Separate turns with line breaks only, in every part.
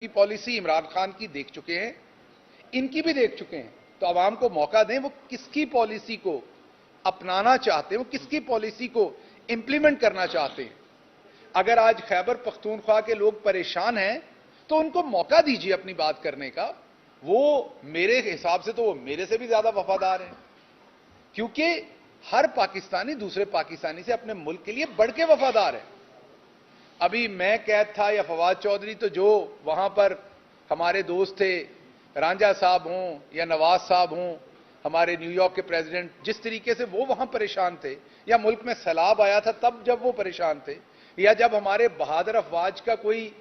की पॉलिसी इमरान खान की देख चुके हैं, इनकी भी देख चुके हैं, तो आवाम को मौका दें वो किसकी पॉलिसी को अपनाना चाहते हैं, वो किसकी पॉलिसी को इंप्लीमेंट करना चाहते हैं। अगर आज खैबर पख्तूनख्वा के लोग परेशान हैं तो उनको मौका दीजिए अपनी बात करने का। वो मेरे हिसाब से तो वो मेरे से भी ज्यादा वफादार हैं, क्योंकि हर पाकिस्तानी दूसरे पाकिस्तानी से अपने मुल्क के लिए बढ़ के वफादार है। अभी मैं कैद था या फवाद चौधरी, तो जो वहां पर हमारे दोस्त थे, रांझा साहब हों या नवाज साहब हों, हमारे न्यूयॉर्क के प्रेसिडेंट, जिस तरीके से वो वहां परेशान थे, या मुल्क में सैलाब आया था तब जब वो परेशान थे, या जब हमारे बहादुर अफवाज का कोई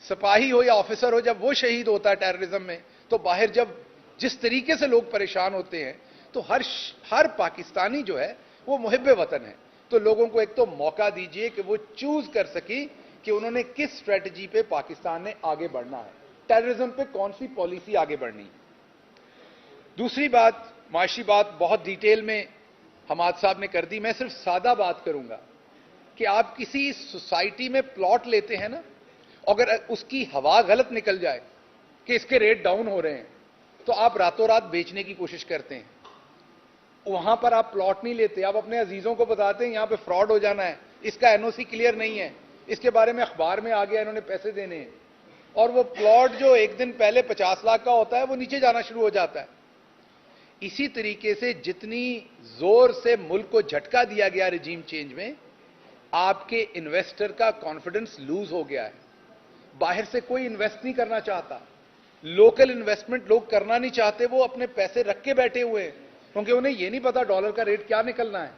सिपाही हो या ऑफिसर हो, जब वो शहीद होता है टेररिज्म में, तो बाहर जब जिस तरीके से लोग परेशान होते हैं, तो हर पाकिस्तानी जो है वो मुहिब्बे वतन है। तो लोगों को एक तो मौका दीजिए कि वो चूज कर सकी कि उन्होंने किस स्ट्रेटजी पे पाकिस्तान ने आगे बढ़ना है, टेररिज्म पे कौन सी पॉलिसी आगे बढ़नी है। दूसरी बात, माशी बात बहुत डिटेल में हमाद साहब ने कर दी, मैं सिर्फ सादा बात करूंगा कि आप किसी सोसाइटी में प्लॉट लेते हैं ना, अगर उसकी हवा गलत निकल जाए कि इसके रेट डाउन हो रहे हैं, तो आप रातों रात बेचने की कोशिश करते हैं। वहां पर आप प्लॉट नहीं लेते, आप अपने अजीजों को बताते हैं यहां पे फ्रॉड हो जाना है, इसका एनओसी क्लियर नहीं है, इसके बारे में अखबार में आ गया, इन्होंने पैसे देने हैं, और वो प्लॉट जो एक दिन पहले 50 लाख का होता है वो नीचे जाना शुरू हो जाता है। इसी तरीके से जितनी जोर से मुल्क को झटका दिया गया रिजीम चेंज में, आपके इन्वेस्टर का कॉन्फिडेंस लूज हो गया है। बाहर से कोई इन्वेस्ट नहीं करना चाहता, लोकल इन्वेस्टमेंट लोग करना नहीं चाहते, वो अपने पैसे रख के बैठे हुए हैं, क्योंकि उन्हें यह नहीं पता डॉलर का रेट क्या निकलना है।